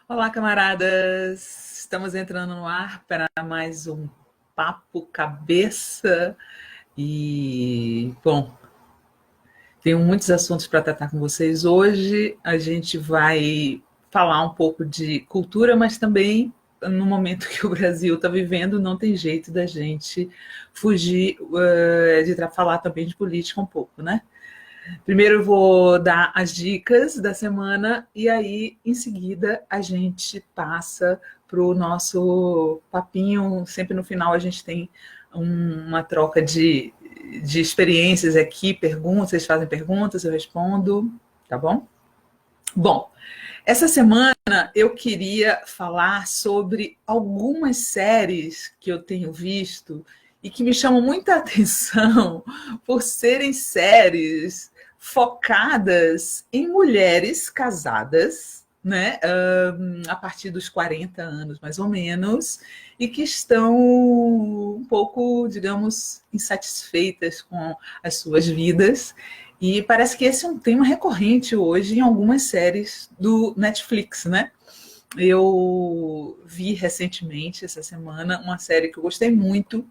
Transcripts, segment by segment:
Olá, camaradas! Estamos entrando no ar para mais um Papo Cabeça e, bom, tenho muitos assuntos para tratar com vocês. Hoje a gente vai falar um pouco de cultura, mas também no momento que o Brasil está vivendo, não tem jeito da gente fugir de falar também de política um pouco, né? Primeiro eu vou dar as dicas da semana e aí, em seguida, a gente passa para o nosso papinho. Sempre no final a gente tem uma troca de experiências aqui, perguntas, vocês fazem perguntas, eu respondo, tá bom? Bom, essa semana eu queria falar sobre algumas séries que eu tenho visto e que me chamam muita atenção por serem séries focadas em mulheres casadas, né, a partir dos 40 anos, mais ou menos, e que estão um pouco, digamos, insatisfeitas com as suas vidas. E parece que esse é um tema recorrente hoje em algumas séries do Netflix, né? Eu vi recentemente, essa semana, uma série que eu gostei muito,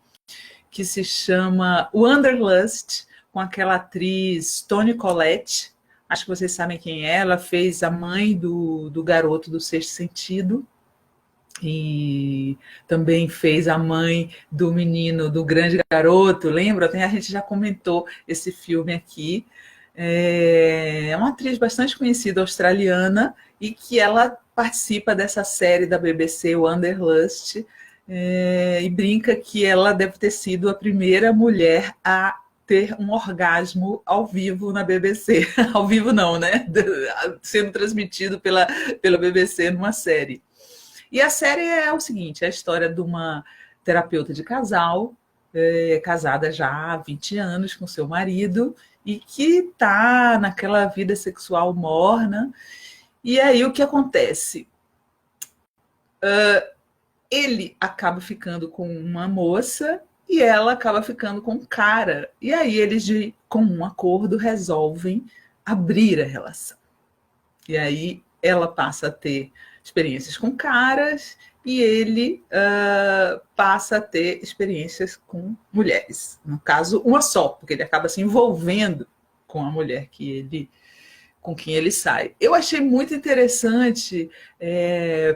que se chama Wanderlust, com aquela atriz Toni Collette. Acho que vocês sabem quem é. Ela fez a mãe do garoto do Sexto Sentido e também fez a mãe do menino do Grande Garoto. Lembra? A gente já comentou esse filme aqui. É uma atriz bastante conhecida australiana e que ela participa dessa série da BBC Wanderlust, e brinca que ela deve ter sido a primeira mulher a ter um orgasmo ao vivo na BBC. Ao vivo não, né? Sendo transmitido pela BBC numa série. E a série é o seguinte, é a história de uma terapeuta de casal, casada já há 20 anos com seu marido, e que está naquela vida sexual morna. E aí o que acontece? Ele acaba ficando com uma moça e ela acaba ficando com um cara. E aí eles, de comum acordo, resolvem abrir a relação. E aí ela passa a ter experiências com caras e ele passa a ter experiências com mulheres. No caso, uma só, porque ele acaba se envolvendo com a mulher com quem ele sai. Eu achei muito interessante,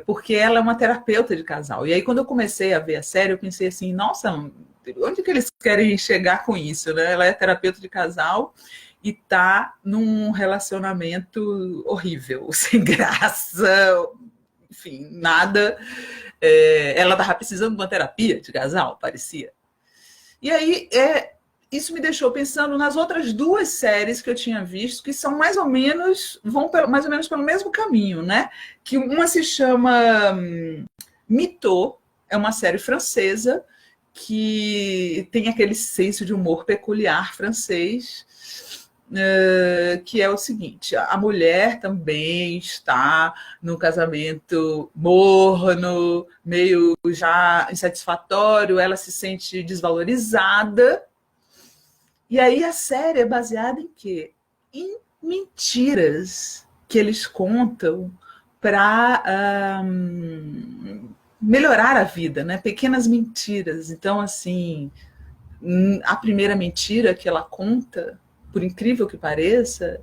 porque ela é uma terapeuta de casal. E aí, quando eu comecei a ver a série, eu pensei assim, nossa, onde que eles querem chegar com isso, né? Ela é terapeuta de casal e tá num relacionamento horrível, sem graça, enfim, nada. Ela estava precisando de uma terapia de casal, parecia. E aí, isso me deixou pensando nas outras duas séries que eu tinha visto, que são mais ou menos, mais ou menos pelo mesmo caminho, né? Que uma se chama Mito, é uma série francesa, que tem aquele senso de humor peculiar francês, que é o seguinte, a mulher também está no casamento morno, meio já insatisfatório, ela se sente desvalorizada. E aí a série é baseada em quê? Em mentiras que eles contam para melhorar a vida, né? Pequenas mentiras. Então, assim, a primeira mentira que ela conta, por incrível que pareça,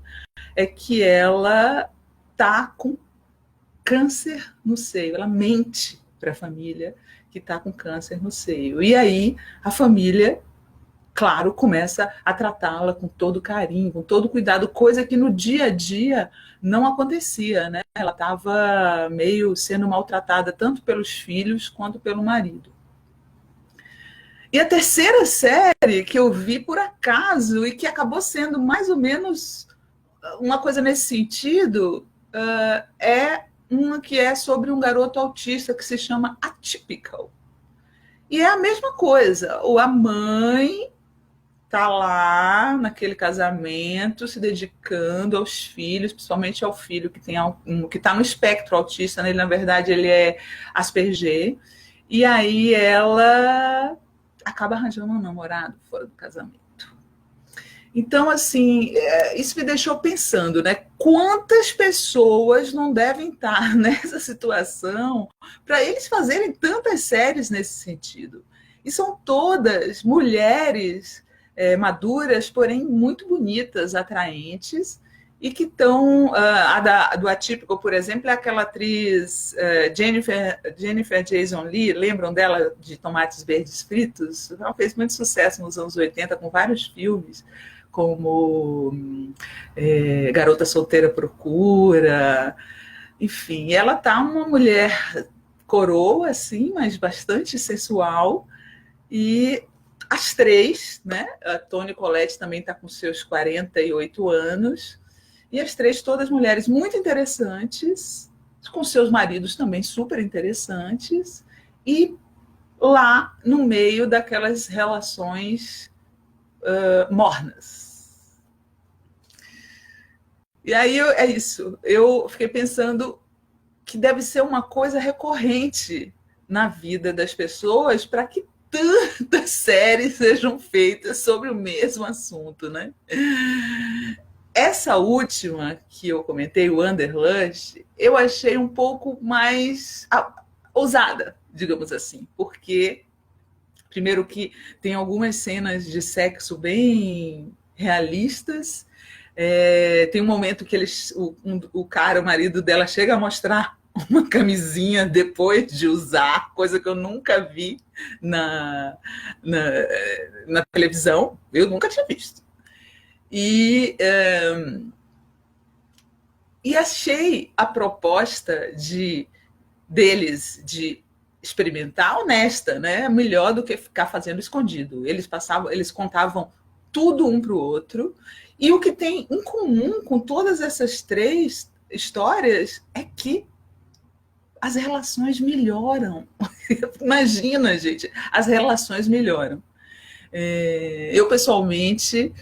é que ela tá com câncer no seio. Ela mente para a família que está com câncer no seio. E aí a família, claro, começa a tratá-la com todo carinho, com todo cuidado, coisa que no dia a dia não acontecia, né? Ela estava meio sendo maltratada tanto pelos filhos quanto pelo marido. E a terceira série que eu vi por acaso e que acabou sendo mais ou menos uma coisa nesse sentido, é uma que é sobre um garoto autista que se chama Atypical. E é a mesma coisa. A mãe tá lá naquele casamento se dedicando aos filhos, principalmente ao filho que está no espectro autista, né? Ele, na verdade, ele é Asperger. E aí ela acaba arranjando um namorado fora do casamento. Então, assim, isso me deixou pensando, né? Quantas pessoas não devem estar nessa situação para eles fazerem tantas séries nesse sentido? E são todas mulheres maduras, porém muito bonitas, atraentes, e que estão. Do Atípico, por exemplo, é aquela atriz Jennifer Jason Leigh, lembram dela de Tomates Verdes Fritos? Ela fez muito sucesso nos anos 80 com vários filmes como Garota Solteira Procura, enfim, ela tá uma mulher coroa, assim, mas bastante sensual, e as três, né? A Toni Collette também está com seus 48 anos, e as três, todas mulheres muito interessantes, com seus maridos também super interessantes, e lá no meio daquelas relações mornas. E aí é isso. Eu fiquei pensando que deve ser uma coisa recorrente na vida das pessoas para que tantas séries sejam feitas sobre o mesmo assunto, né? Essa última que eu comentei, o Wanderlust, eu achei um pouco mais ousada, digamos assim, porque primeiro que tem algumas cenas de sexo bem realistas. Tem um momento que o cara, o marido dela, chega a mostrar uma camisinha depois de usar, coisa que eu nunca vi na, na, na televisão, eu nunca tinha visto. E achei a proposta deles de experimentar honesta, né? Melhor do que ficar fazendo escondido. Eles contavam tudo um para o outro. E o que tem em comum com todas essas três histórias é que as relações melhoram. Imagina, gente, as relações melhoram. Eu, pessoalmente,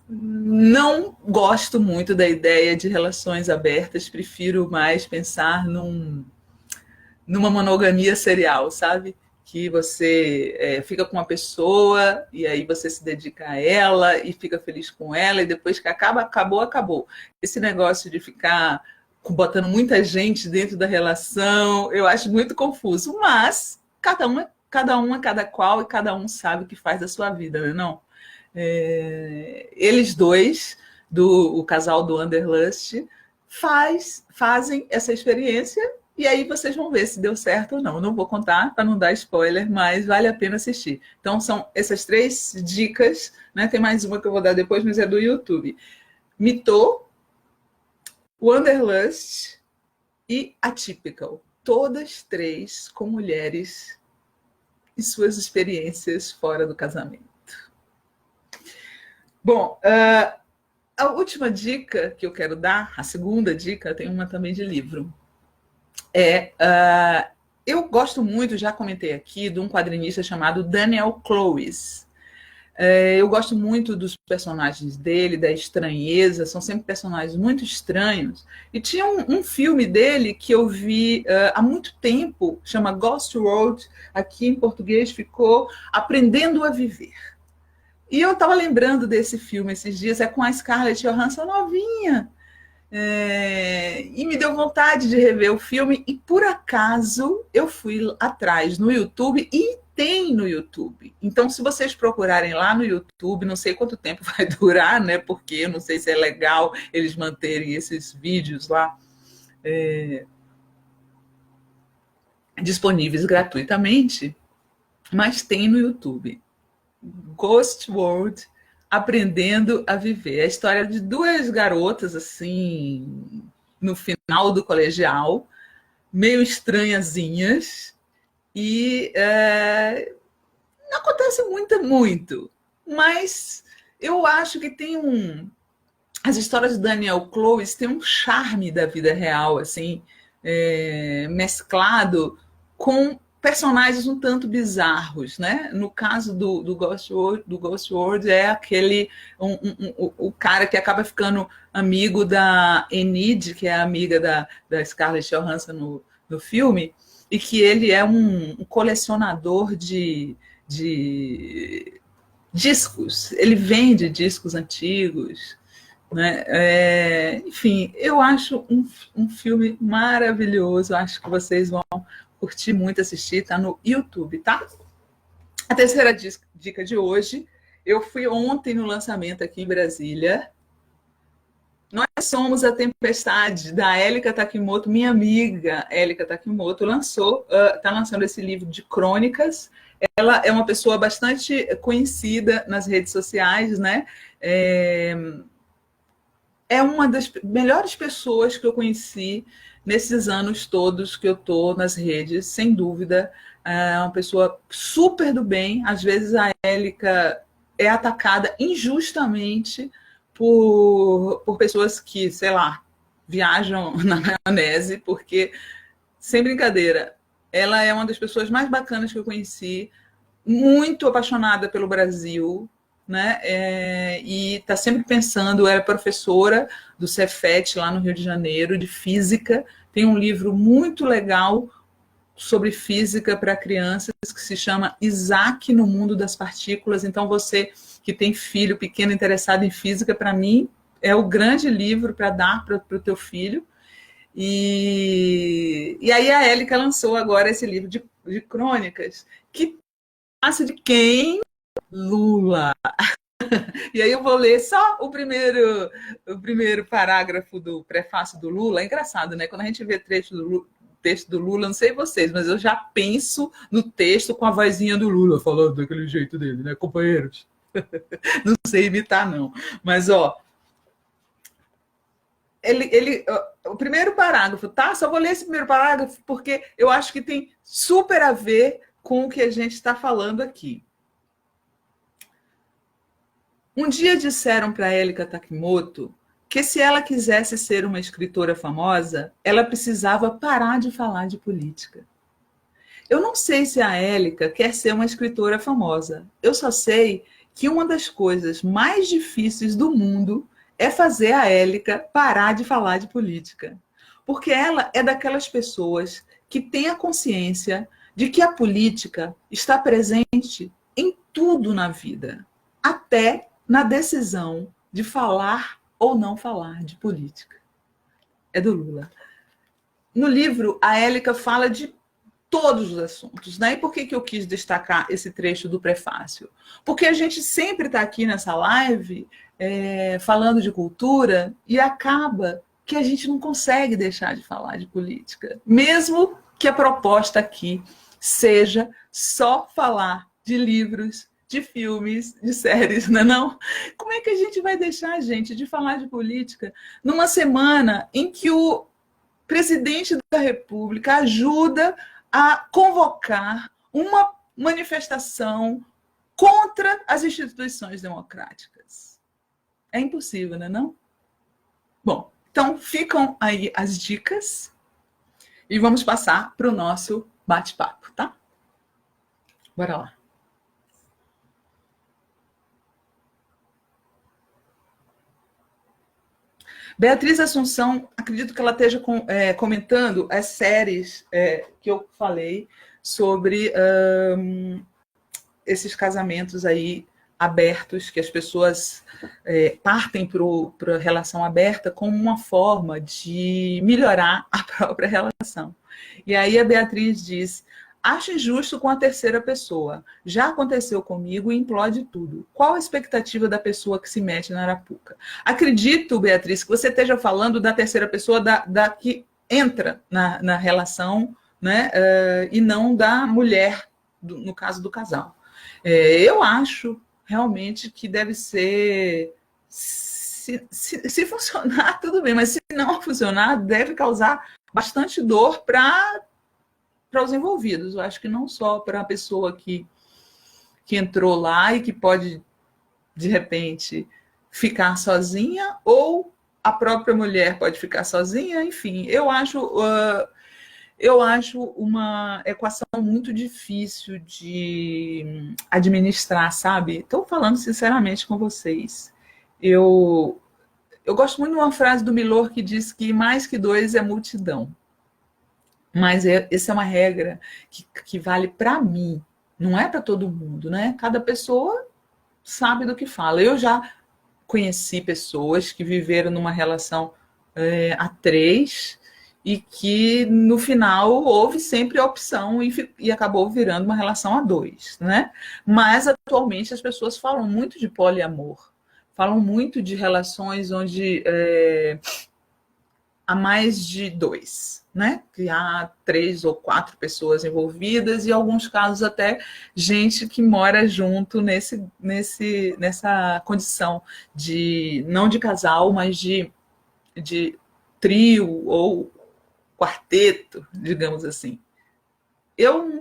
não gosto muito da ideia de relações abertas, prefiro mais pensar numa monogamia serial, sabe? Que você fica com uma pessoa e aí você se dedica a ela e fica feliz com ela e depois que acabou. Esse negócio de ficar botando muita gente dentro da relação, eu acho muito confuso, mas cada qual e cada um sabe o que faz da sua vida, né? Não? Eles dois, o casal do Wanderlust, fazem essa experiência e aí vocês vão ver se deu certo ou não. Eu não vou contar para não dar spoiler, mas vale a pena assistir. Então são essas três dicas, né? Tem mais uma que eu vou dar depois, mas é do YouTube. Mito, Wanderlust e Atypical. Todas três com mulheres e suas experiências fora do casamento. Bom, a última dica que eu quero dar, a segunda dica, tem uma também de livro. Eu gosto muito, já comentei aqui, de um quadrinista chamado Daniel Clowes. Eu gosto muito dos personagens dele, da estranheza, são sempre personagens muito estranhos. E tinha um filme dele que eu vi há muito tempo, chama Ghost World, aqui em português ficou Aprendendo a Viver. E eu estava lembrando desse filme esses dias, é com a Scarlett Johansson novinha. E me deu vontade de rever o filme, e por acaso eu fui atrás no YouTube, e tem no YouTube. Então, se vocês procurarem lá no YouTube, não sei quanto tempo vai durar, né? Porque eu não sei se é legal eles manterem esses vídeos lá disponíveis gratuitamente, mas tem no YouTube. Ghost World, Aprendendo a Viver. É a história de duas garotas, assim, no final do colegial, meio estranhazinhas, e não acontece muito, mas eu acho que tem as histórias de Daniel Clowes têm um charme da vida real, assim, mesclado com personagens um tanto bizarros, né? No caso do Ghost World é aquele o cara que acaba ficando amigo da Enid, que é a amiga da Scarlett Johansson no filme, e que ele é um colecionador de discos, ele vende discos antigos, né? Enfim, eu acho um filme maravilhoso, acho que vocês vão curtir muito assistir, tá no YouTube, tá? A terceira dica de hoje, eu fui ontem no lançamento aqui em Brasília. Nós somos a Tempestade, da Élica Takimoto, minha amiga Élica Takimoto, está lançando esse livro de crônicas. Ela é uma pessoa bastante conhecida nas redes sociais, né? É uma das melhores pessoas que eu conheci nesses anos todos que eu estou nas redes, sem dúvida. É uma pessoa super do bem. Às vezes a Élica é atacada injustamente por pessoas que, sei lá, viajam na maionese, porque, sem brincadeira, ela é uma das pessoas mais bacanas que eu conheci, muito apaixonada pelo Brasil, né? E está sempre pensando, era professora do Cefet, lá no Rio de Janeiro, de física, tem um livro muito legal sobre física para crianças, que se chama Isaac no Mundo das Partículas. Então, você que tem filho pequeno interessado em física, para mim, é o grande livro para dar para o teu filho. E aí a Élica lançou agora esse livro de crônicas, que passa de quem? Lula. E aí eu vou ler só o primeiro parágrafo do prefácio do Lula. É engraçado, né? Quando a gente vê texto do Lula, não sei vocês, mas eu já penso no texto com a vozinha do Lula, falando daquele jeito dele, né, companheiros? Não sei imitar, não. Mas, ó, o primeiro parágrafo, tá? Só vou ler esse primeiro parágrafo porque eu acho que tem super a ver com o que a gente está falando aqui. Um dia disseram para Élica Takimoto que se ela quisesse ser uma escritora famosa, ela precisava parar de falar de política. Eu não sei se a Élica quer ser uma escritora famosa. Eu só sei que uma das coisas mais difíceis do mundo é fazer a Élica parar de falar de política. Porque ela é daquelas pessoas que têm a consciência de que a política está presente em tudo na vida, até na decisão de falar ou não falar de política. É do Lula. No livro, a Élica fala de todos os assuntos, né? E por que eu quis destacar esse trecho do prefácio? Porque a gente sempre está aqui nessa live falando de cultura e acaba que a gente não consegue deixar de falar de política, mesmo que a proposta aqui seja só falar de livros, de filmes, de séries, não é não? Como é que a gente vai deixar, gente, de falar de política numa semana em que o presidente da República ajuda a convocar uma manifestação contra as instituições democráticas? É impossível, não é não? Bom, então ficam aí as dicas e vamos passar para o nosso bate-papo, tá? Bora lá. Beatriz Assunção, acredito que ela esteja comentando as séries que eu falei sobre esses casamentos aí abertos, que as pessoas partem para a relação aberta como uma forma de melhorar a própria relação. E aí a Beatriz diz: acho injusto com a terceira pessoa. Já aconteceu comigo e implode tudo. Qual a expectativa da pessoa que se mete na arapuca? Acredito, Beatriz, que você esteja falando da terceira pessoa da que entra na relação, né? E não da mulher, no caso do casal. Eu acho realmente que deve ser... Se funcionar, tudo bem, mas se não funcionar, deve causar bastante dor para os envolvidos. Eu acho que não só para a pessoa que entrou lá e que pode, de repente, ficar sozinha, ou a própria mulher pode ficar sozinha, enfim. Eu acho uma equação muito difícil de administrar, sabe? Estou falando sinceramente com vocês. Eu gosto muito de uma frase do Milor que diz que mais que dois é multidão. Mas essa é uma regra que vale para mim, não é para todo mundo, né? Cada pessoa sabe do que fala. Eu já conheci pessoas que viveram numa relação a três e que no final houve sempre a opção e acabou virando uma relação a dois, né? Mas atualmente as pessoas falam muito de poliamor, falam muito de relações onde há mais de dois, né? Que há 3 ou 4 pessoas envolvidas e em alguns casos até gente que mora junto nessa condição de não de casal, mas de trio ou quarteto, digamos assim. Eu,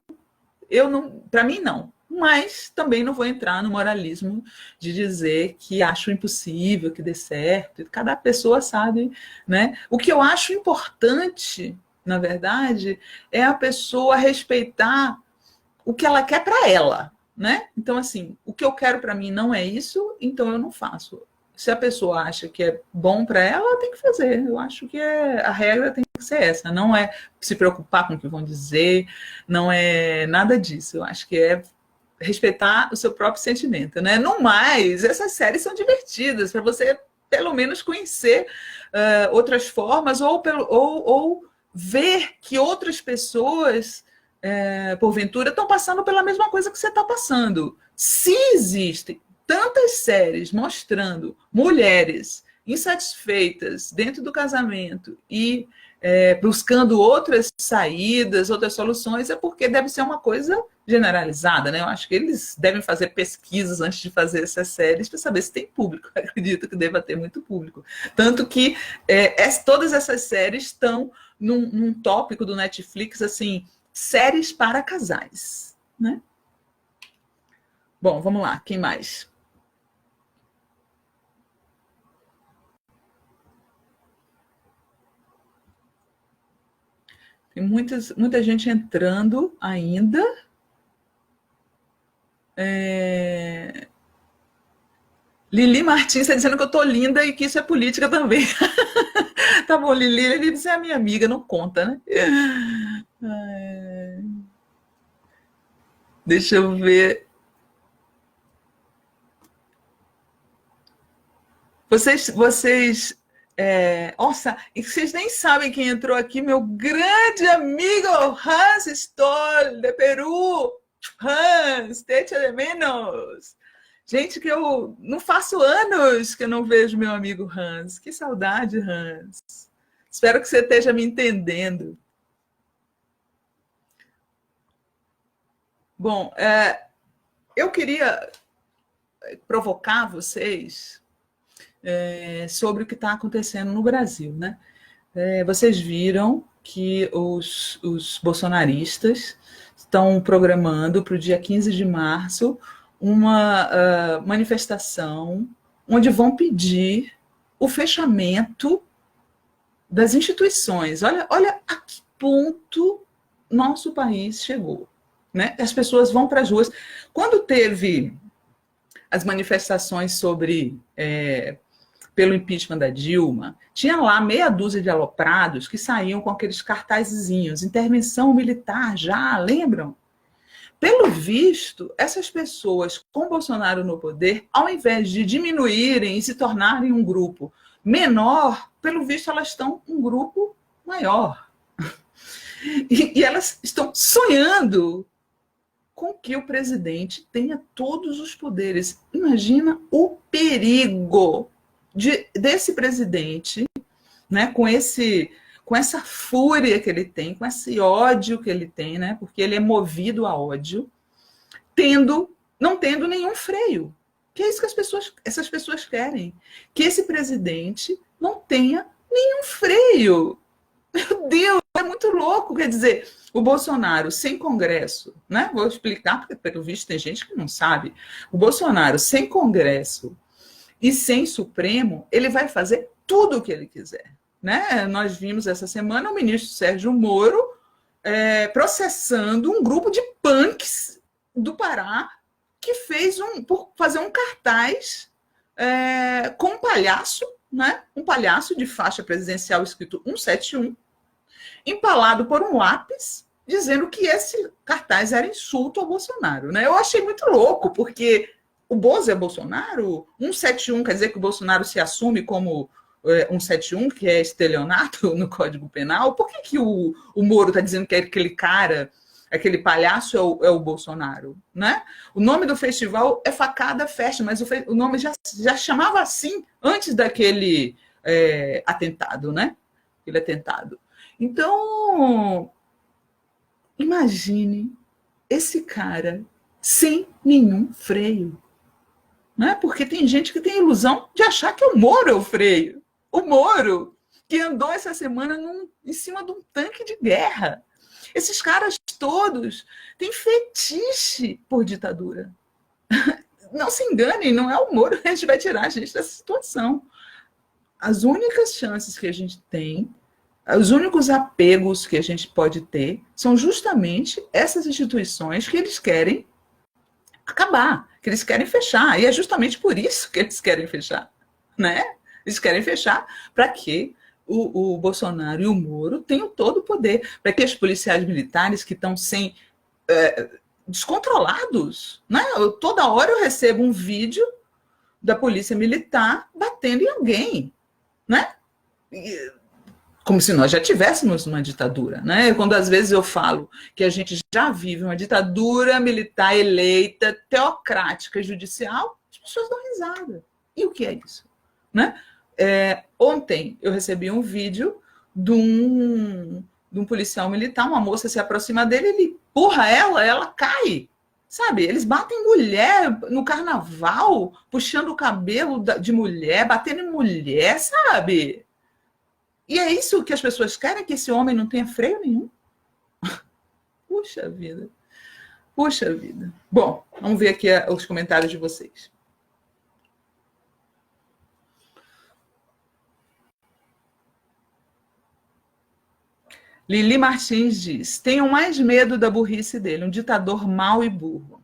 eu não, para mim não, mas também não vou entrar no moralismo de dizer que acho impossível que dê certo. Cada pessoa sabe, né? O que eu acho importante, na verdade, é a pessoa respeitar o que ela quer para ela, né? Então, assim, o que eu quero para mim não é isso, então eu não faço. Se a pessoa acha que é bom para ela tem que fazer. Eu acho que a regra tem que ser essa. Não é se preocupar com o que vão dizer, não é nada disso. Eu acho que é respeitar o seu próprio sentimento, né? No mais, essas séries são divertidas para você pelo menos conhecer outras formas ou ver que outras pessoas porventura estão passando pela mesma coisa que você está passando. Se existem tantas séries mostrando mulheres insatisfeitas dentro do casamento e buscando outras saídas, outras soluções, é porque deve ser uma coisa generalizada, né? Eu acho que eles devem fazer pesquisas antes de fazer essas séries para saber se tem público. Eu acredito que deva ter muito público. Tanto que todas essas séries estão num tópico do Netflix, assim, séries para casais, né? Bom, vamos lá, quem mais? Tem muita gente entrando ainda. Lili Martins está dizendo que eu estou linda e que isso é política também. Tá bom, Lili é a minha amiga, não conta, né? Deixa eu ver. Nossa, e vocês nem sabem quem entrou aqui, meu grande amigo Hans Stoll, de Peru. Hans, te echo de menos. Gente, que eu não faço anos que eu não vejo meu amigo Hans. Que saudade, Hans. Espero que você esteja me entendendo. Bom, eu queria provocar vocês sobre o que está acontecendo no Brasil, né? Vocês viram que os bolsonaristas estão programando para o dia 15 de março uma manifestação onde vão pedir o fechamento das instituições. Olha a que ponto nosso país chegou, né? As pessoas vão para as ruas. Quando teve as manifestações pelo impeachment da Dilma, tinha lá meia dúzia de aloprados que saíam com aqueles cartazezinhos, intervenção militar já, lembram? Pelo visto, essas pessoas com Bolsonaro no poder, ao invés de diminuírem e se tornarem um grupo menor, pelo visto elas estão um grupo maior. E elas estão sonhando com que o presidente tenha todos os poderes. Imagina o perigo desse presidente, né, com essa fúria que ele tem, com esse ódio que ele tem, né, porque ele é movido a ódio, não tendo nenhum freio. Que é isso que essas pessoas querem. Que esse presidente não tenha nenhum freio. Meu Deus, é muito louco. Quer dizer, o Bolsonaro sem Congresso, né? Vou explicar, porque pelo visto tem gente que não sabe. O Bolsonaro sem Congresso e sem Supremo, ele vai fazer tudo o que ele quiser. Né? Nós vimos essa semana o ministro Sérgio Moro processando um grupo de punks do Pará que por fazer um cartaz com um palhaço, né? Um palhaço de faixa presidencial escrito 171, empalado por um lápis, dizendo que esse cartaz era insulto ao Bolsonaro. Né? Eu achei muito louco, porque o Bozo é Bolsonaro? 171 quer dizer que o Bolsonaro se assume como 171, que é estelionato no Código Penal? Por que o Moro está dizendo que é aquele cara, aquele palhaço é o Bolsonaro? Né? O nome do festival é Facada Fest, mas o nome já chamava assim antes daquele atentado, né? Aquele atentado. Então, imagine esse cara sem nenhum freio. Né? Porque tem gente que tem a ilusão de achar que o Moro é o freio. O Moro, que andou essa semana em cima de um tanque de guerra. Esses caras todos têm fetiche por ditadura. Não se enganem, não é o Moro que a gente vai tirar a gente dessa situação. As únicas chances que a gente tem, os únicos apegos que a gente pode ter, são justamente essas instituições que eles querem acabar, que eles querem fechar. E é justamente por isso que eles querem fechar. Né? Eles querem fechar para que o Bolsonaro e o Moro tenham todo o poder, para que os policiais militares que estão descontrolados, né? Toda hora eu recebo um vídeo da polícia militar batendo em alguém, né? Como se nós já tivéssemos uma ditadura, né? Quando às vezes eu falo que a gente já vive uma ditadura militar eleita, teocrática e judicial, as pessoas dão risada. E o que é isso? Né? Ontem eu recebi um vídeo de um policial militar, uma moça se aproxima dele, ele empurra ela cai. Sabe, eles batem mulher no carnaval, puxando o cabelo de mulher, batendo em mulher, sabe? E é isso que as pessoas querem, que esse homem não tenha freio nenhum? Puxa vida. Puxa vida. Bom, vamos ver aqui os comentários de vocês. Lili Martins diz: tenham mais medo da burrice dele, um ditador mau e burro.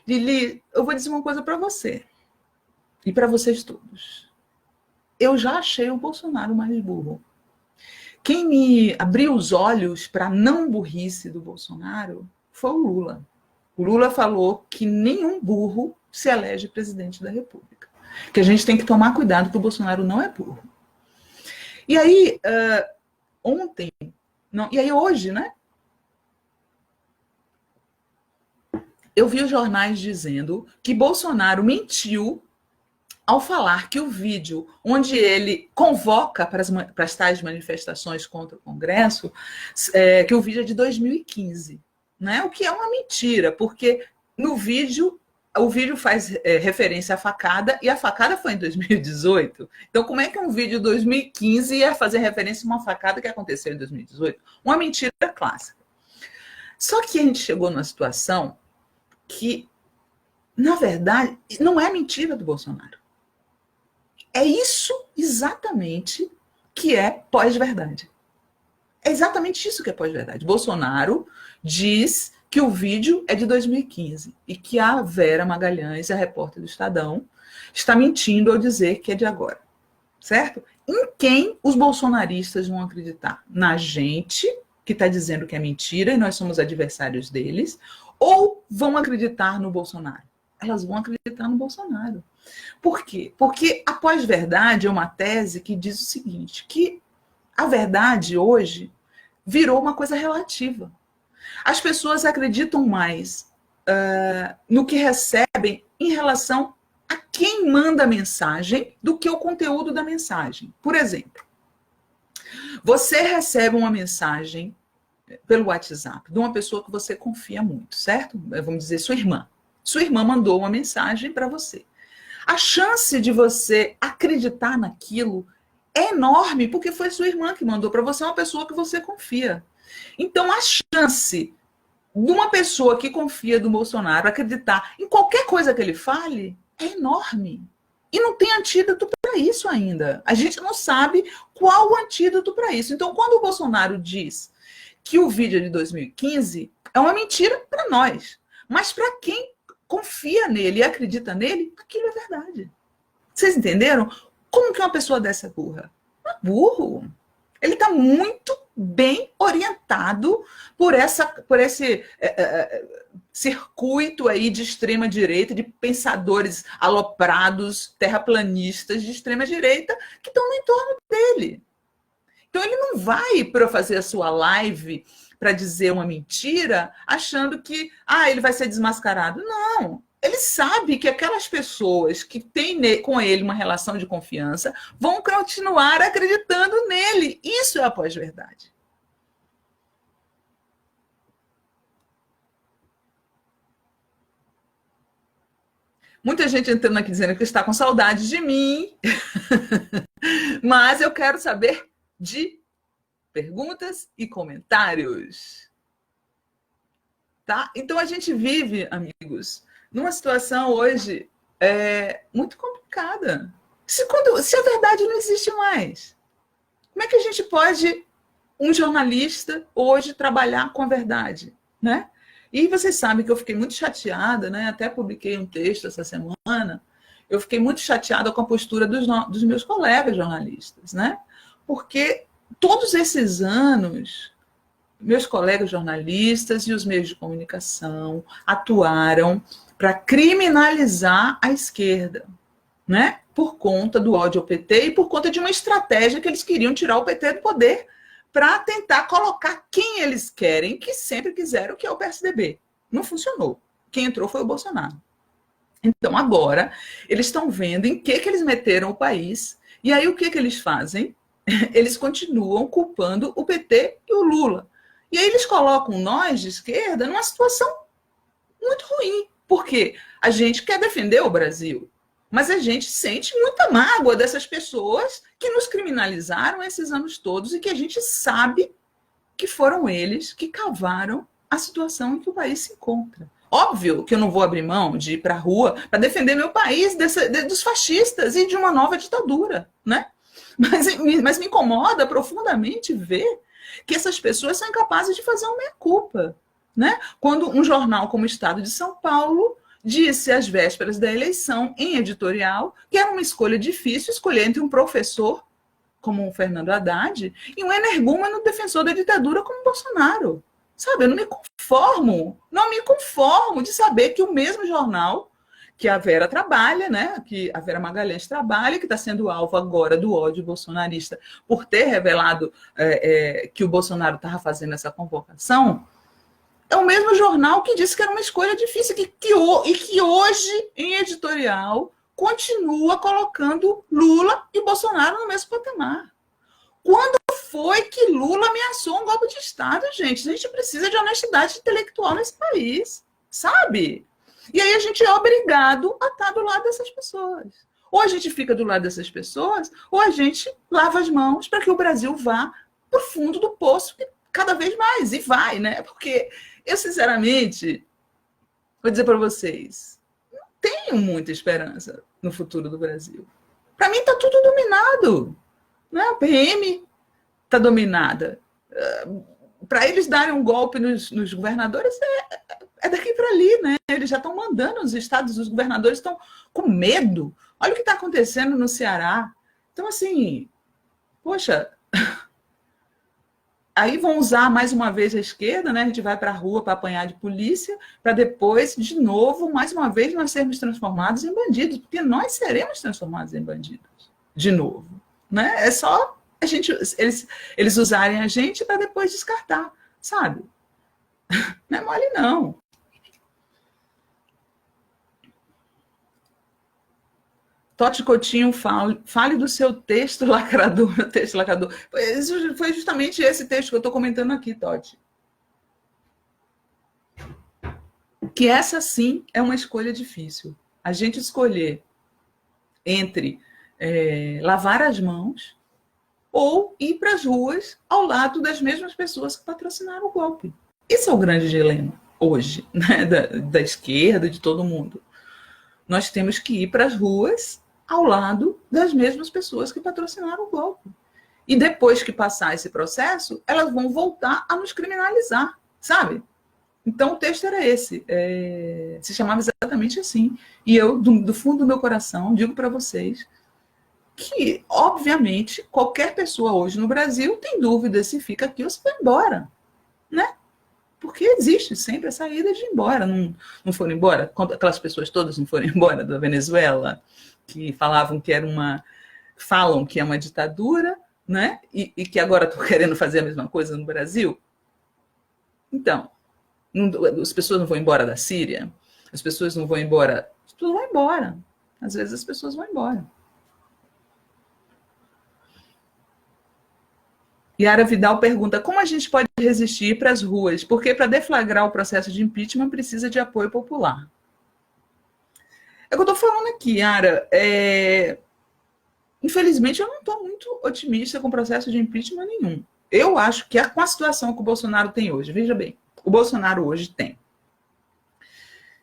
Lili, eu vou dizer uma coisa para você e para vocês todos. Eu já achei o Bolsonaro mais burro. Quem me abriu os olhos para a não burrice do Bolsonaro foi o Lula. O Lula falou que nenhum burro se elege presidente da República. Que a gente tem que tomar cuidado que o Bolsonaro não é burro. E aí, ontem, não, e aí hoje, né? Eu vi os jornais dizendo que Bolsonaro mentiu ao falar que o vídeo onde ele convoca para as tais manifestações contra o Congresso, que o vídeo é de 2015, né? O que é uma mentira, porque no vídeo, o vídeo faz referência à facada, e a facada foi em 2018. Então, como é que um vídeo de 2015 ia fazer referência a uma facada que aconteceu em 2018? Uma mentira clássica. Só que a gente chegou numa situação que, na verdade, não é mentira do Bolsonaro. É isso exatamente que é pós-verdade. É exatamente isso que é pós-verdade. Bolsonaro diz que o vídeo é de 2015 e que a Vera Magalhães, a repórter do Estadão, está mentindo ao dizer que é de agora. Certo? Em quem os bolsonaristas vão acreditar? Na gente, que está dizendo que é mentira e nós somos adversários deles, ou vão acreditar no Bolsonaro? Elas vão acreditar no Bolsonaro. Por quê? Porque a pós-verdade é uma tese que diz o seguinte, que a verdade hoje virou uma coisa relativa. As pessoas acreditam mais no que recebem em relação a quem manda a mensagem do que o conteúdo da mensagem. Por exemplo, você recebe uma mensagem pelo WhatsApp de uma pessoa que você confia muito, certo? Vamos dizer, sua irmã. Sua irmã mandou uma mensagem para você. A chance de você acreditar naquilo é enorme, porque foi sua irmã que mandou para você, uma pessoa que você confia. Então, a chance de uma pessoa que confia do Bolsonaro acreditar em qualquer coisa que ele fale é enorme. E não tem antídoto para isso ainda. A gente não sabe qual o antídoto para isso. Então, quando o Bolsonaro diz que o vídeo é de 2015, é uma mentira para nós. Mas para quem confia nele e acredita nele, aquilo é verdade. Vocês entenderam? Como que uma pessoa dessa é burra? Não é burro. Ele está muito bem orientado por esse circuito aí de extrema direita, de pensadores aloprados, terraplanistas de extrema direita que estão no entorno dele. Então ele não vai para fazer a sua live para dizer uma mentira, achando que ele vai ser desmascarado. Não. Ele sabe que aquelas pessoas que têm com ele uma relação de confiança vão continuar acreditando nele. Isso é a pós-verdade. Muita gente entrando aqui dizendo que está com saudade de mim, mas eu quero saber de perguntas e comentários. Tá? Então a gente vive, amigos, numa situação hoje muito complicada. Se a verdade não existe mais, como é que a gente pode, um jornalista, hoje trabalhar com a verdade? Né? E vocês sabem que eu fiquei muito chateada, né? Até publiquei um texto essa semana. Eu fiquei muito chateada com a postura dos meus colegas jornalistas, né? Porque todos esses anos, meus colegas jornalistas e os meios de comunicação atuaram para criminalizar a esquerda, né? Por conta do ódio ao PT e por conta de uma estratégia que eles queriam tirar o PT do poder para tentar colocar quem eles querem, que sempre quiseram, que é o PSDB. Não funcionou. Quem entrou foi o Bolsonaro. Então, agora, eles estão vendo em que eles meteram o país, e aí o que eles fazem? Eles continuam culpando o PT e o Lula. E aí eles colocam nós, de esquerda, numa situação muito ruim, porque a gente quer defender o Brasil, mas a gente sente muita mágoa dessas pessoas que nos criminalizaram esses anos todos e que a gente sabe que foram eles que cavaram a situação em que o país se encontra. Óbvio que eu não vou abrir mão de ir para a rua para defender meu país dos fascistas e de uma nova ditadura, né? Mas me incomoda profundamente ver que essas pessoas são incapazes de fazer uma meia-culpa, né? Quando um jornal como o Estado de São Paulo disse às vésperas da eleição, em editorial, que era uma escolha difícil escolher entre um professor, como o Fernando Haddad, e um energúmeno defensor da ditadura como Bolsonaro. Sabe, eu não me conformo de saber que o mesmo jornal que a Vera trabalha, né, que a Vera Magalhães trabalha, que está sendo alvo agora do ódio bolsonarista por ter revelado que o Bolsonaro estava fazendo essa convocação, é o mesmo jornal que disse que era uma escolha difícil e que hoje, em editorial, continua colocando Lula e Bolsonaro no mesmo patamar. Quando foi que Lula ameaçou um golpe de Estado, gente? A gente precisa de honestidade intelectual nesse país, sabe? E aí a gente é obrigado a estar do lado dessas pessoas. Ou a gente fica do lado dessas pessoas, ou a gente lava as mãos para que o Brasil vá para o fundo do poço cada vez mais. E vai, né? Porque eu, sinceramente, vou dizer para vocês, não tenho muita esperança no futuro do Brasil. Para mim está tudo dominado. Né? A PM está dominada. Para eles darem um golpe nos governadores, é daqui para ali, né? Eles já estão mandando os estados, os governadores estão com medo. Olha o que está acontecendo no Ceará. Então, assim, poxa, aí vão usar mais uma vez a esquerda, né? A gente vai para a rua para apanhar de polícia, para depois, de novo, mais uma vez, nós sermos transformados em bandidos, porque nós seremos transformados em bandidos, de novo. Né? É só eles usarem a gente para depois descartar, sabe? Não é mole, não. Totti Coutinho, fale do seu texto lacrador. Texto lacrador. Foi justamente esse texto que eu estou comentando aqui, Totti. Que essa, sim, é uma escolha difícil. A gente escolher entre lavar as mãos ou ir para as ruas ao lado das mesmas pessoas que patrocinaram o golpe. Esse é o grande dilema hoje, né, da esquerda, de todo mundo. Nós temos que ir para as ruas ao lado das mesmas pessoas que patrocinaram o golpe. E depois que passar esse processo, elas vão voltar a nos criminalizar, sabe? Então o texto era esse, se chamava exatamente assim. E eu, do fundo do meu coração, digo para vocês que, obviamente, qualquer pessoa hoje no Brasil tem dúvida se fica aqui ou se vai embora, né? Porque existe sempre essa ida de ir embora. Não foram embora? Aquelas pessoas todas não foram embora da Venezuela, que falavam que era falam que é uma ditadura, né? E que agora estão querendo fazer a mesma coisa no Brasil. Então, as pessoas não vão embora da Síria, as pessoas não vão embora, tudo vai embora. Às vezes as pessoas vão embora. Yara Vidal pergunta, como a gente pode resistir para as ruas? Porque para deflagrar o processo de impeachment precisa de apoio popular. É o que eu estou falando aqui, Yara. Infelizmente, eu não estou muito otimista com o processo de impeachment nenhum. Eu acho que com a situação que o Bolsonaro tem hoje, veja bem, o Bolsonaro hoje tem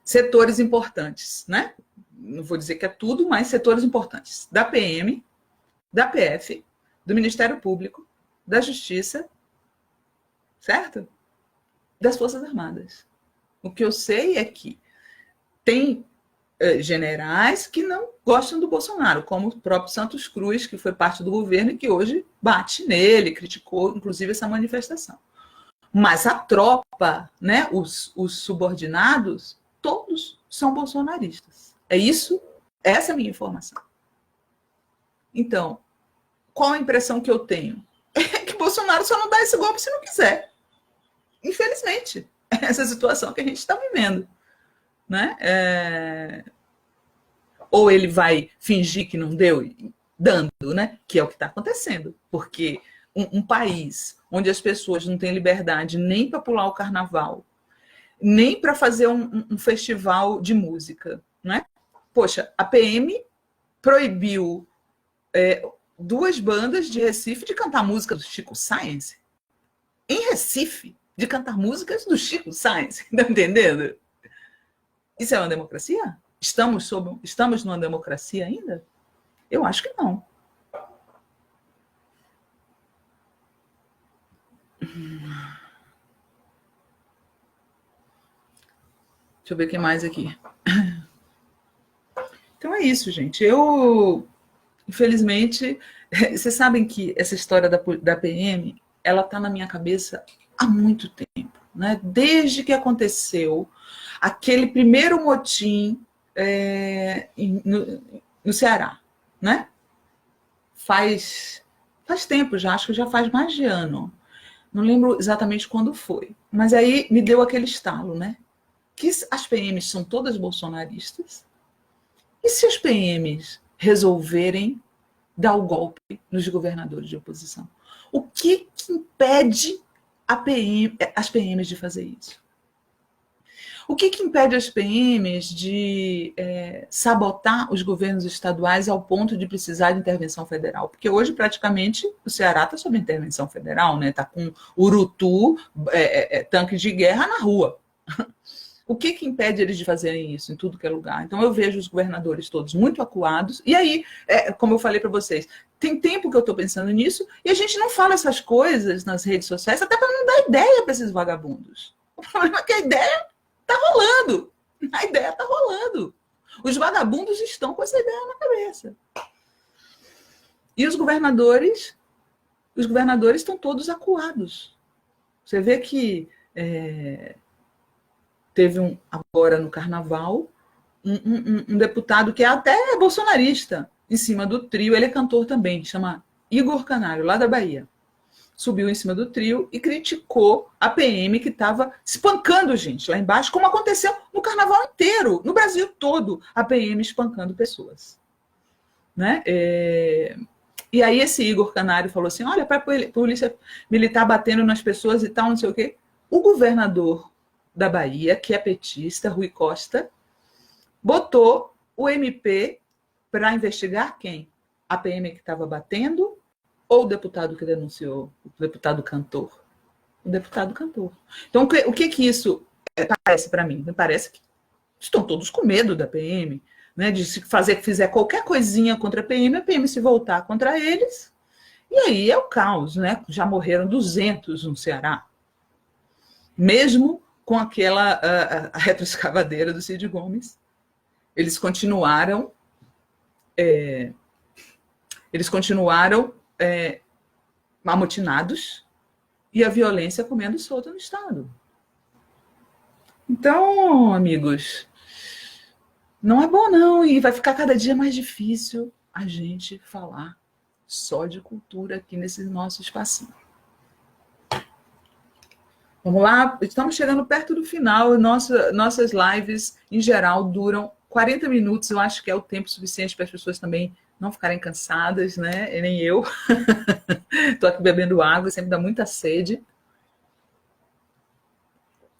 setores importantes, né? Não vou dizer que é tudo, mas setores importantes. Da PM, da PF, do Ministério Público, da Justiça, certo? Das Forças Armadas. O que eu sei é que tem generais que não gostam do Bolsonaro, como o próprio Santos Cruz, que foi parte do governo e que hoje bate nele, criticou, inclusive, essa manifestação. Mas a tropa, né, os subordinados, todos são bolsonaristas. É isso, essa é a minha informação. Então, qual a impressão que eu tenho? É que Bolsonaro só não dá esse golpe se não quiser. Infelizmente, é essa situação que a gente está vivendo. Né? Ou ele vai fingir que não deu, dando, né? Que é o que está acontecendo. Porque um país onde as pessoas não têm liberdade nem para pular o carnaval, nem para fazer um festival de música, né? Poxa, a PM proibiu 2 bandas de Recife de cantar música do Chico Science. Em Recife, de cantar músicas do Chico Science. Tá entendendo? Isso é uma democracia? Estamos numa democracia ainda? Eu acho que não. Deixa eu ver o que mais aqui. Então é isso, gente. Infelizmente, vocês sabem que essa história da PM, ela está na minha cabeça há muito tempo, né? Desde que aconteceu aquele primeiro motim no Ceará, né? Faz tempo já, acho que já faz mais de ano. Não lembro exatamente quando foi. Mas aí me deu aquele estalo, né? Que as PMs são todas bolsonaristas. E se as PMs resolverem dar o golpe nos governadores de oposição? O que impede as PMs de fazer isso? O que impede as PMs de sabotar os governos estaduais ao ponto de precisar de intervenção federal? Porque hoje, praticamente, o Ceará está sob intervenção federal, né? Está com urutu, tanque de guerra na rua. O que impede eles de fazerem isso em tudo que é lugar? Então, eu vejo os governadores todos muito acuados. E aí, como eu falei para vocês, tem tempo que eu estou pensando nisso e a gente não fala essas coisas nas redes sociais, até para não dar ideia para esses vagabundos. O problema é que a ideia está rolando. A ideia está rolando. Os vagabundos estão com essa ideia na cabeça. E os governadores estão todos acuados. Você vê que teve agora no carnaval um deputado que é até bolsonarista em cima do trio, ele é cantor também, chama Igor Canário, lá da Bahia. Subiu em cima do trio e criticou a PM que estava espancando gente lá embaixo, como aconteceu no carnaval inteiro, no Brasil todo, a PM espancando pessoas. Né? E aí esse Igor Canário falou assim, olha, para a polícia militar batendo nas pessoas e tal, não sei o quê. O governador da Bahia, que é petista, Rui Costa, botou o MP para investigar quem? A PM que estava batendo ou o deputado que denunciou? O deputado cantor? O deputado cantor. Então, o que isso parece para mim? Me parece que estão todos com medo da PM, né? De se fizer qualquer coisinha contra a PM se voltar contra eles, e aí é o caos, né? Já morreram 200 no Ceará. Mesmo com aquela a retroescavadeira do Cid Gomes, eles continuaram Eles continuaram amotinados e a violência comendo solta no Estado. Então, amigos, não é bom não, e vai ficar cada dia mais difícil a gente falar só de cultura aqui nesse nosso espacinho. Vamos lá, estamos chegando perto do final. Nossas lives, em geral, duram 40 minutos. Eu acho que é o tempo suficiente para as pessoas também não ficarem cansadas, né? E nem eu. Estou aqui bebendo água, sempre dá muita sede.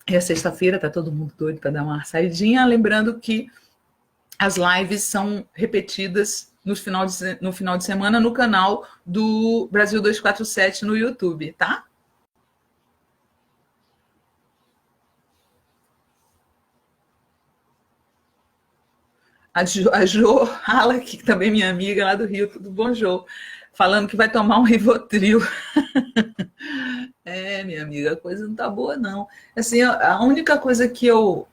É sexta-feira, está todo mundo doido para dar uma saidinha. Lembrando que as lives são repetidas no final de semana no canal do Brasil 247 no YouTube, tá? A Jo Halleck, que também é minha amiga lá do Rio, tudo bom, Jo? Falando que vai tomar um Rivotril. Minha amiga, a coisa não tá boa, não. Assim, a única coisa que eu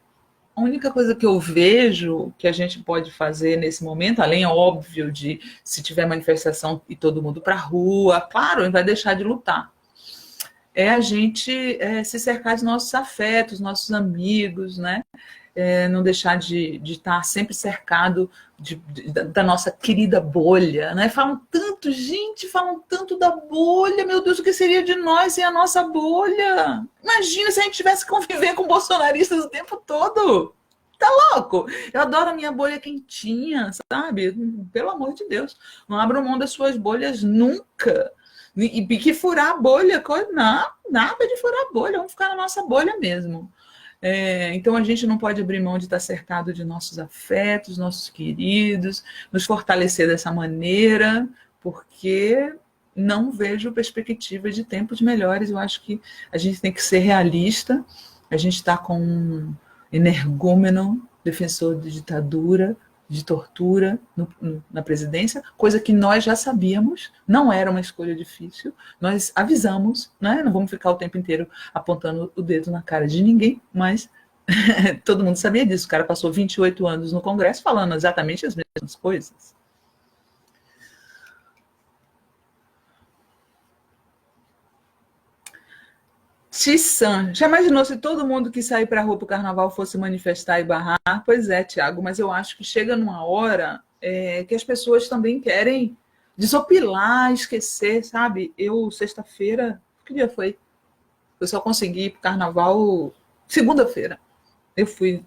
vejo que a gente pode fazer nesse momento, além, óbvio, de se tiver manifestação e todo mundo para a rua, claro, vai deixar de lutar. É a gente se cercar de nossos afetos, nossos amigos, né? Não deixar de estar sempre cercado da nossa querida bolha, né? Falam tanto da bolha, meu Deus, o que seria de nós sem a nossa bolha? Imagina se a gente tivesse que conviver com bolsonaristas o tempo todo. Tá louco? Eu adoro a minha bolha quentinha, sabe? Pelo amor de Deus, não abra mão das suas bolhas nunca. E que furar a bolha, não, nada de furar a bolha, vamos ficar na nossa bolha mesmo. Então a gente não pode abrir mão de estar cercado de nossos afetos, nossos queridos, nos fortalecer dessa maneira, porque não vejo perspectiva de tempos melhores. Eu acho que a gente tem que ser realista. A gente está com um energúmeno, defensor de ditadura, de tortura na presidência, coisa que nós já sabíamos, não era uma escolha difícil, nós avisamos, né? Não vamos ficar o tempo inteiro apontando o dedo na cara de ninguém, mas todo mundo sabia disso. O cara passou 28 anos no Congresso falando exatamente as mesmas coisas. Tissan, já imaginou se todo mundo que sair para a rua para o carnaval fosse manifestar e barrar? Pois é, Tiago, mas eu acho que chega numa hora que as pessoas também querem desopilar, esquecer, sabe? Eu, sexta-feira, que dia foi? Eu só consegui ir para o carnaval segunda-feira. Eu fui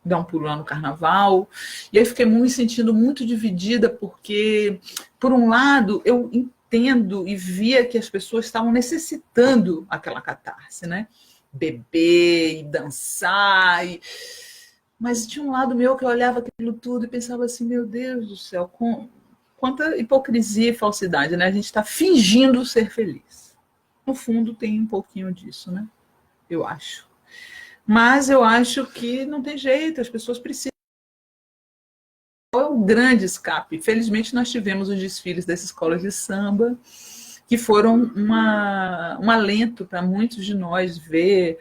dar um pulo lá no carnaval, e aí fiquei me sentindo muito dividida, porque, por um lado, eu entendo e via que as pessoas estavam necessitando aquela catarse, né? Beber e dançar. Mas tinha um lado meu que eu olhava aquilo tudo e pensava assim, meu Deus do céu, quanta hipocrisia e falsidade, né? A gente está fingindo ser feliz. No fundo tem um pouquinho disso, né? Eu acho. Mas eu acho que não tem jeito, as pessoas precisam. É um grande escape. Felizmente, nós tivemos os desfiles das escolas de samba, que foram um alento para muitos de nós ver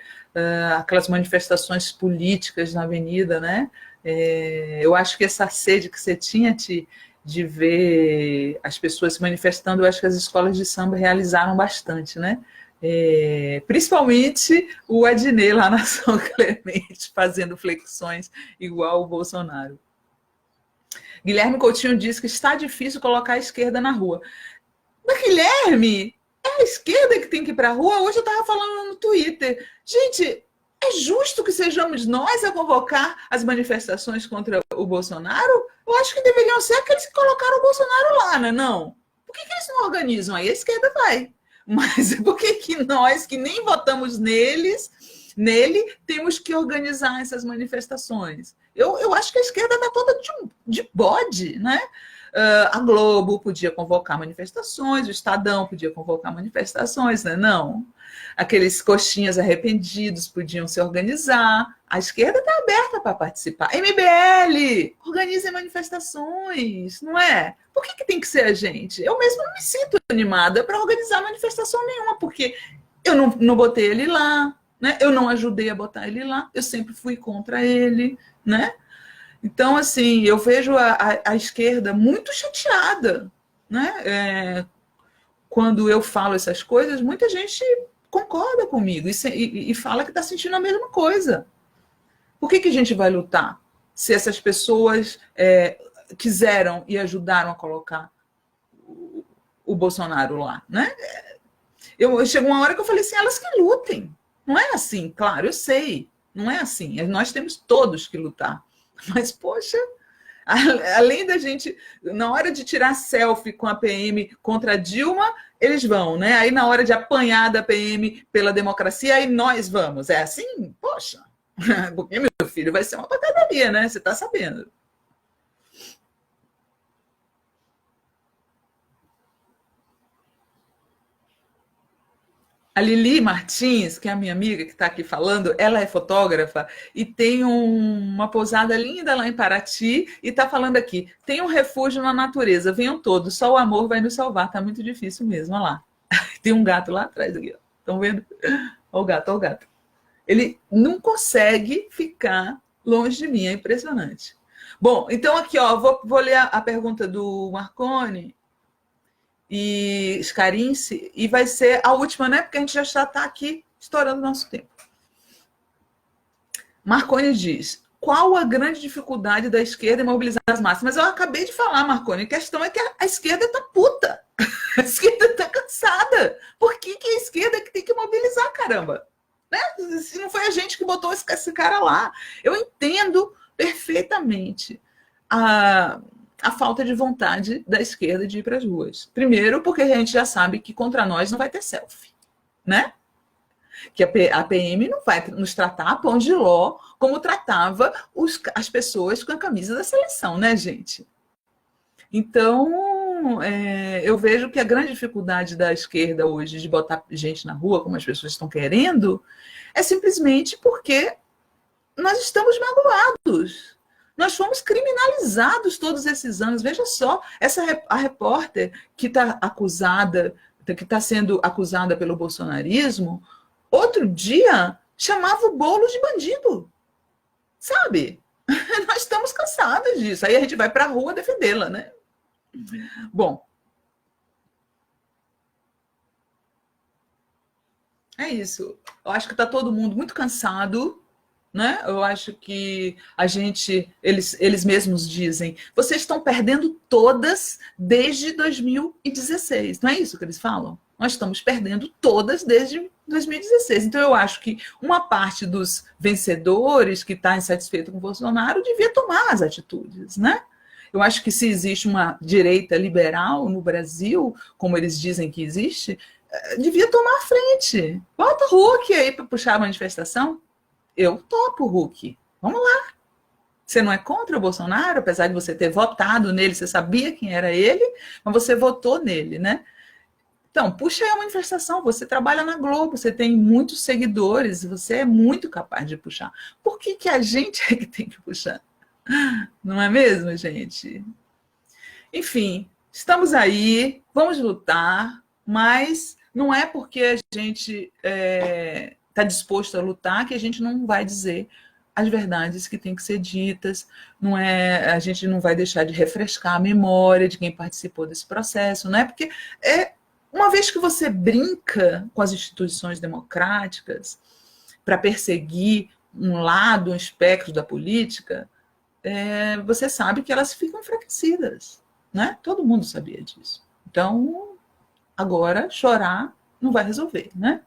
aquelas manifestações políticas na avenida, né? Eu acho que essa sede que você tinha de ver as pessoas se manifestando, eu acho que as escolas de samba realizaram bastante, né? Principalmente o Adnet lá na São Clemente, fazendo flexões igual o Bolsonaro. Guilherme Coutinho diz que está difícil colocar a esquerda na rua. Mas, Guilherme, é a esquerda que tem que ir para a rua? Hoje eu estava falando no Twitter. Gente, é justo que sejamos nós a convocar as manifestações contra o Bolsonaro? Eu acho que deveriam ser aqueles que colocaram o Bolsonaro lá, né? Não. Por que eles não organizam? Aí a esquerda vai. Mas por que nós, que nem votamos nele, temos que organizar essas manifestações? Eu acho que a esquerda está toda de bode, né? A Globo podia convocar manifestações, o Estadão podia convocar manifestações, né? Não. Aqueles coxinhas arrependidos podiam se organizar. A esquerda está aberta para participar. MBL, organizem manifestações, não é? Por que tem que ser a gente? Eu mesmo não me sinto animada para organizar manifestação nenhuma, porque eu não botei ele lá, né? Eu não ajudei a botar ele lá, eu sempre fui contra ele, né? Então, assim, eu vejo a esquerda muito chateada, né? Quando eu falo essas coisas, muita gente concorda comigo e fala que está sentindo a mesma coisa. Por que a gente vai lutar se essas pessoas quiseram e ajudaram a colocar o Bolsonaro lá, né? Chegou uma hora que eu falei assim, elas que lutem. Não é assim, claro, eu sei. Não é assim. Nós temos todos que lutar. Mas, poxa, além da gente, na hora de tirar selfie com a PM contra a Dilma, eles vão, né? Aí na hora de apanhar da PM pela democracia, aí nós vamos. É assim? Poxa, porque meu filho vai ser uma pancadaria, né? Você está sabendo. A Lili Martins, que é a minha amiga que está aqui falando, ela é fotógrafa e tem uma pousada linda lá em Paraty e está falando aqui, tem um refúgio na natureza, venham todos, só o amor vai nos salvar, tá muito difícil mesmo, olha lá. Tem um gato lá atrás, aqui, ó. Estão vendo? Olha o gato, olha o gato. Ele não consegue ficar longe de mim, é impressionante. Bom, então aqui, ó, vou ler a pergunta do Marconi e Scarinci, e vai ser a última, né? Porque a gente já está aqui estourando o nosso tempo. Marconi diz: qual a grande dificuldade da esquerda em mobilizar as massas? Mas eu acabei de falar, Marconi, a questão é que a esquerda está puta. A esquerda está cansada. Por que a esquerda é que tem que mobilizar, caramba? Né? Se não foi a gente que botou esse cara lá. Eu entendo perfeitamente a falta de vontade da esquerda de ir para as ruas. Primeiro, porque a gente já sabe que contra nós não vai ter selfie, né? Que a PM não vai nos tratar a pão de ló como tratava as pessoas com a camisa da seleção, né, gente? Então, eu vejo que a grande dificuldade da esquerda hoje de botar gente na rua, como as pessoas estão querendo, é simplesmente porque nós estamos magoados. Nós fomos criminalizados todos esses anos. Veja só, a repórter que está acusada, que está sendo acusada pelo bolsonarismo, outro dia chamava o Boulos de bandido. Sabe? Nós estamos cansados disso. Aí a gente vai para a rua defendê-la, né? Bom, é isso. Eu acho que está todo mundo muito cansado, né? Eu acho que eles mesmos dizem, vocês estão perdendo todas desde 2016. Não é isso que eles falam? Nós estamos perdendo todas desde 2016. Então, eu acho que uma parte dos vencedores que está insatisfeito com o Bolsonaro devia tomar as atitudes, né? Eu acho que se existe uma direita liberal no Brasil, como eles dizem que existe, devia tomar a frente. Bota o Huck aí para puxar a manifestação. Eu topo o Huck. Vamos lá. Você não é contra o Bolsonaro, apesar de você ter votado nele, você sabia quem era ele, mas você votou nele, né? Então, puxa aí a manifestação. Você trabalha na Globo, você tem muitos seguidores, você é muito capaz de puxar. Por que a gente é que tem que puxar? Não é mesmo, gente? Enfim, estamos aí, vamos lutar, mas não é porque a gente está disposto a lutar que a gente não vai dizer as verdades que têm que ser ditas, a gente não vai deixar de refrescar a memória de quem participou desse processo, não é? Porque uma vez que você brinca com as instituições democráticas para perseguir um lado, um espectro da política, você sabe que elas ficam enfraquecidas, né? Todo mundo sabia disso. Então, agora, chorar não vai resolver, né?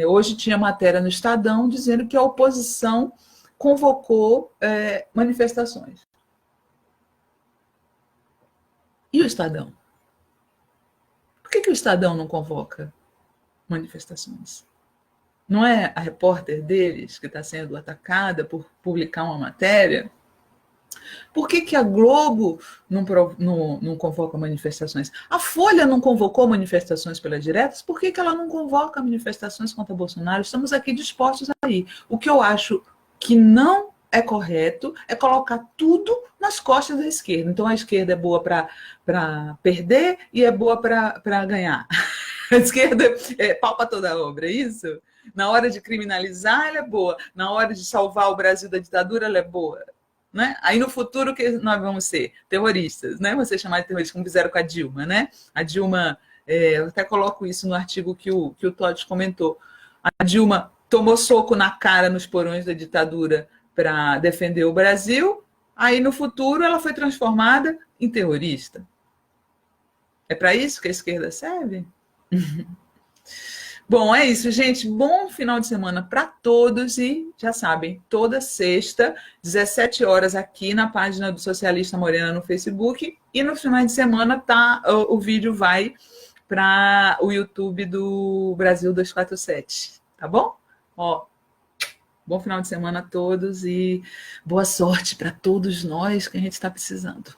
Hoje tinha matéria no Estadão dizendo que a oposição convocou manifestações. E o Estadão? Por que o Estadão não convoca manifestações? Não é a repórter deles que está sendo atacada por publicar uma matéria? Por que a Globo não convoca manifestações? A Folha não convocou manifestações pelas diretas? Por que ela não convoca manifestações contra Bolsonaro? Estamos aqui dispostos a ir. O que eu acho que não é correto é colocar tudo nas costas da esquerda. Então, a esquerda é boa para perder e é boa para ganhar. A esquerda é pau para toda a obra, é isso? Na hora de criminalizar, ela é boa. Na hora de salvar o Brasil da ditadura, ela é boa. né? Aí no futuro o que nós vamos ser? Terroristas, né? Você chamar de terrorista, como fizeram com a Dilma, né? A Dilma, eu até coloco isso no artigo que o Todd comentou. A Dilma tomou soco na cara nos porões da ditadura para defender o Brasil, aí no futuro ela foi transformada em terrorista. É para isso que a esquerda serve? Bom, é isso, gente. Bom final de semana para todos e já sabem, toda sexta, 17 horas aqui na página do Socialista Morena no Facebook e no final de semana o vídeo vai para o YouTube do Brasil 247, tá bom? Ó, bom final de semana a todos e boa sorte para todos nós que a gente está precisando.